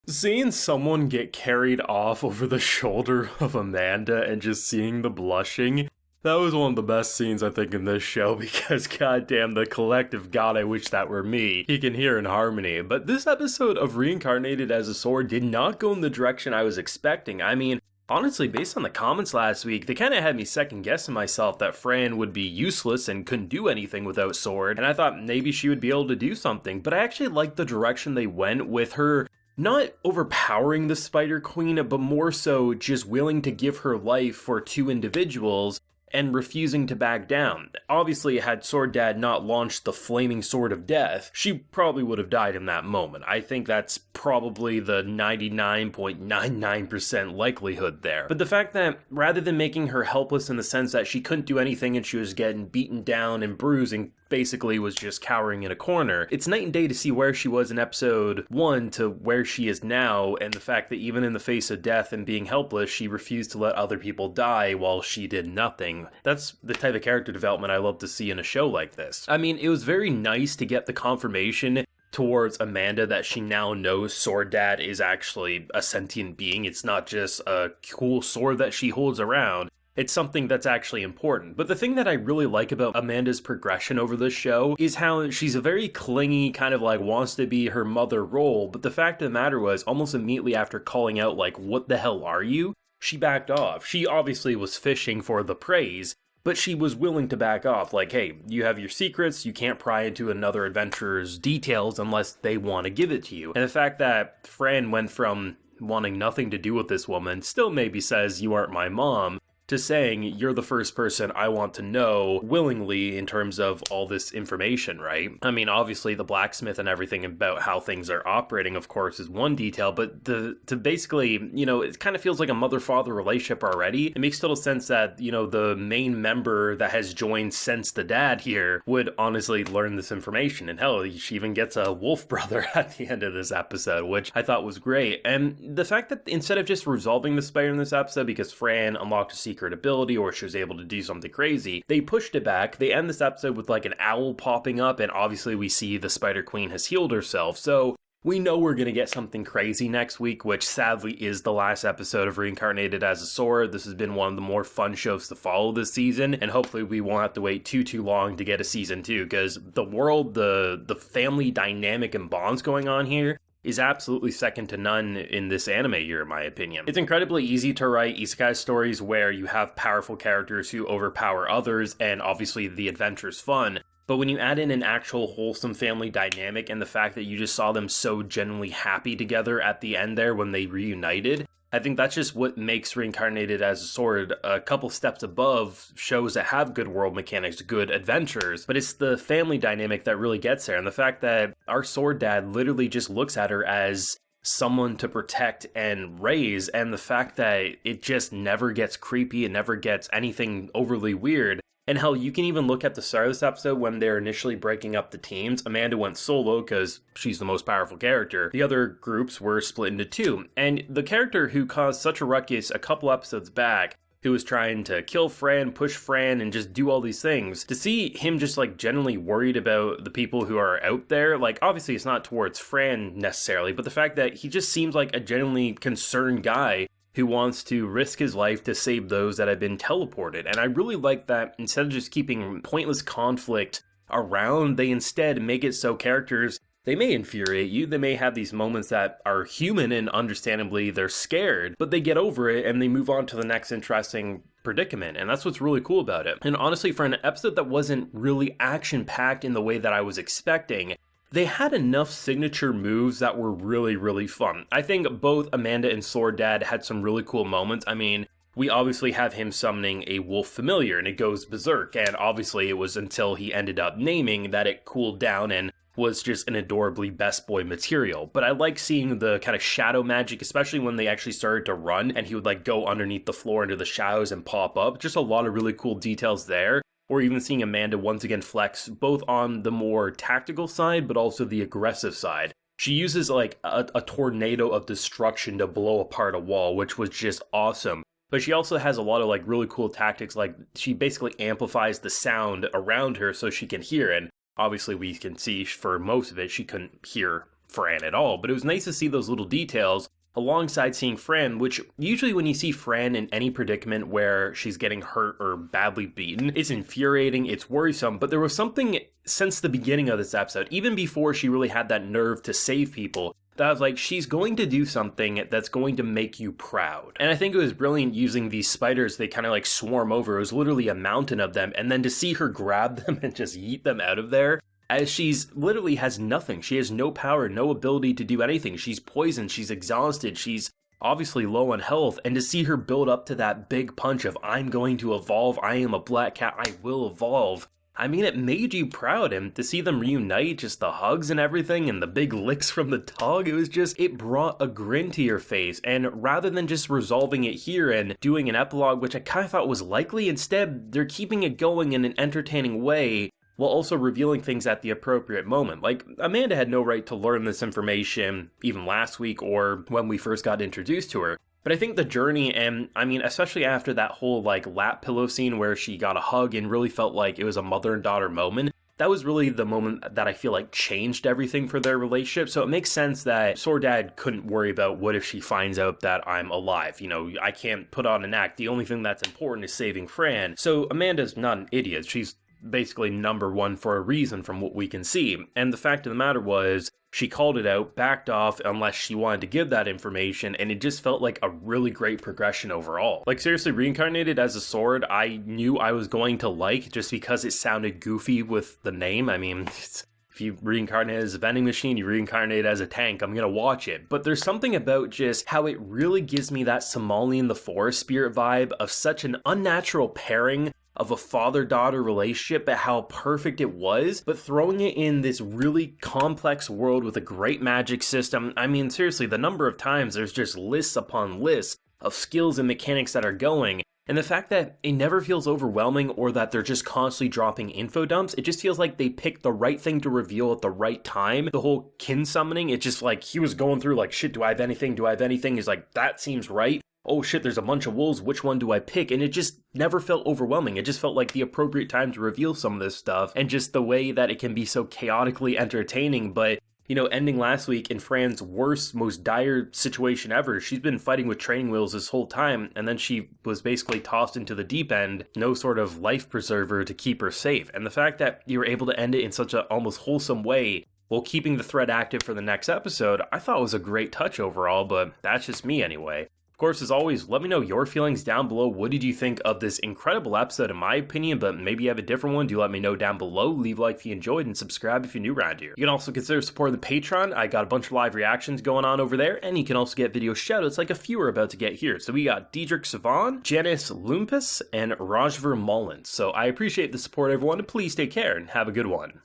Seeing someone get carried off over the shoulder of Amanda and just seeing the blushing, that was one of the best scenes I think in this show because goddamn the collective god, I wish that were me. He can hear in harmony. But this episode of Reincarnated as a Sword did not go in the direction I was expecting. I mean, honestly, based on the comments last week, they kind of had me second guessing myself that Fran would be useless and couldn't do anything without Sword, and I thought maybe she would be able to do something, but I actually liked the direction they went with her not overpowering the Spider Queen, but more so just willing to give her life for two individuals and refusing to back down. Obviously, had Sword Dad not launched the flaming sword of death, she probably would have died in that moment. I think that's probably the 99.99% likelihood there. But the fact that rather than making her helpless in the sense that she couldn't do anything and she was getting beaten down and bruised and basically was just cowering in a corner, it's night and day to see where she was in episode 1 to where she is now, and the fact that even in the face of death and being helpless, she refused to let other people die while she did nothing. That's the type of character development I love to see in a show like this. I mean, it was very nice to get the confirmation towards Amanda that she now knows Sword Dad is actually a sentient being. It's not just a cool sword that she holds around. It's something that's actually important. But the thing that I really like about Amanda's progression over this show is how she's a very clingy, kind of like wants to be her mother role, but the fact of the matter was, almost immediately after calling out like, what the hell are you? She backed off. She obviously was fishing for the praise, but she was willing to back off. Like, hey, you have your secrets, you can't pry into another adventurer's details unless they want to give it to you. And the fact that Fran went from wanting nothing to do with this woman, still maybe says, you aren't my mom, to saying, you're the first person I want to know willingly in terms of all this information, right? I mean, obviously the blacksmith and everything about how things are operating, of course, is one detail, but to basically, you know, it kind of feels like a mother-father relationship already. It makes total sense that, you know, the main member that has joined since the dad here would honestly learn this information. And hell, she even gets a wolf brother at the end of this episode, which I thought was great. And the fact that instead of just resolving the spider in this episode because Fran unlocked a secret ability or she was able to do something crazy, they pushed it back. They end this episode with like an owl popping up, and obviously we see the Spider Queen has healed herself, so we know we're going to get something crazy next week, which sadly is the last episode of Reincarnated as a Sword. This has been one of the more fun shows to follow this season, and hopefully we won't have to wait too long to get a season 2, because the world, the family dynamic and bonds going on here is absolutely second to none in this anime year, in my opinion. It's incredibly easy to write isekai stories where you have powerful characters who overpower others, and obviously the adventure's fun. But when you add in an actual wholesome family dynamic and the fact that you just saw them so genuinely happy together at the end there when they reunited, I think that's just what makes Reincarnated as a Sword a couple steps above shows that have good world mechanics, good adventures, but it's the family dynamic that really gets there, and the fact that our Sword Dad literally just looks at her as someone to protect and raise, and the fact that it just never gets creepy, it never gets anything overly weird. And hell, you can even look at the start of this episode when they're initially breaking up the teams. Amanda went solo because she's the most powerful character. The other groups were split into two. And the character who caused such a ruckus a couple episodes back, who was trying to kill Fran, push Fran, and just do all these things, to see him just like genuinely worried about the people who are out there, like obviously it's not towards Fran necessarily, but the fact that he just seems like a genuinely concerned guy who wants to risk his life to save those that have been teleported. And I really like that instead of just keeping pointless conflict around, they instead make it so characters, they may infuriate you, they may have these moments that are human and understandably they're scared, but they get over it and they move on to the next interesting predicament, and that's what's really cool about it. And honestly, for an episode that wasn't really action-packed in the way that I was expecting, they had enough signature moves that were really, really fun. I think both Amanda and Sword Dad had some really cool moments. I mean, we obviously have him summoning a wolf familiar and it goes berserk, and obviously it was until he ended up naming that it cooled down and was just an adorably best boy material. But I like seeing the kind of shadow magic, especially when they actually started to run and he would like go underneath the floor into the shadows and pop up. Just a lot of really cool details there. Or even seeing Amanda once again flex both on the more tactical side, but also the aggressive side. She uses like a tornado of destruction to blow apart a wall, which was just awesome. But she also has a lot of like really cool tactics, like she basically amplifies the sound around her so she can hear. And obviously we can see for most of it, she couldn't hear Fran at all, but it was nice to see those little details alongside seeing Fran, which usually when you see Fran in any predicament where she's getting hurt or badly beaten, it's infuriating, it's worrisome, but there was something since the beginning of this episode, even before she really had that nerve to save people, that I was like, she's going to do something that's going to make you proud. And I think it was brilliant using these spiders, they kind of like swarm over, it was literally a mountain of them, and then to see her grab them and just yeet them out of there, as she's literally has nothing. She has no power, no ability to do anything. She's poisoned, she's exhausted, she's obviously low on health, and to see her build up to that big punch of, I'm going to evolve, I am a black cat, I will evolve. I mean, it made you proud, and to see them reunite, just the hugs and everything, and the big licks from the dog, it was just, it brought a grin to your face, and rather than just resolving it here and doing an epilogue, which I kind of thought was likely, instead, they're keeping it going in an entertaining way, while also revealing things at the appropriate moment. Like, Amanda had no right to learn this information even last week or when we first got introduced to her. But I think the journey, and I mean, especially after that whole like lap pillow scene where she got a hug and really felt like it was a mother and daughter moment, that was really the moment that I feel like changed everything for their relationship. So it makes sense that Swordad couldn't worry about what if she finds out that I'm alive. You know, I can't put on an act. The only thing that's important is saving Fran. So Amanda's not an idiot. She's basically number one for a reason from what we can see. And the fact of the matter was, she called it out, backed off unless she wanted to give that information, and it just felt like a really great progression overall. Like, seriously, Reincarnated as a sword, I knew I was going to like just because it sounded goofy with the name. I mean, if you reincarnate as a vending machine, you reincarnate as a tank, I'm gonna watch it. But there's something about just how it really gives me that Somali in the Forest spirit vibe of such an unnatural pairing of a father-daughter relationship, but how perfect it was, but throwing it in this really complex world with a great magic system. I mean, seriously, the number of times there's just lists upon lists of skills and mechanics that are going, and the fact that it never feels overwhelming or that they're just constantly dropping info dumps, it just feels like they picked the right thing to reveal at the right time. The whole kin summoning, it just like, he was going through like, shit, do I have anything? Do I have anything? He's like, that seems right. Oh shit, there's a bunch of wolves, which one do I pick? And it just never felt overwhelming. It just felt like the appropriate time to reveal some of this stuff, and just the way that it can be so chaotically entertaining. But, you know, ending last week in Fran's worst, most dire situation ever. She's been fighting with training wheels this whole time, and then she was basically tossed into the deep end, no sort of life preserver to keep her safe. And the fact that you were able to end it in such a almost wholesome way, while keeping the thread active for the next episode, I thought was a great touch overall, but that's just me anyway. Of course, as always, let me know your feelings down below. What did you think of this incredible episode, in my opinion, but maybe you have a different one? Do let me know down below. Leave a like if you enjoyed, and subscribe if you're new around here. You can also consider supporting the Patreon. I got a bunch of live reactions going on over there, and you can also get video shoutouts like a few are about to get here. So we got Didrik, Svahn, jannice, Lumapas, and Rajvir Malhans. So I appreciate the support, everyone, and please take care and have a good one.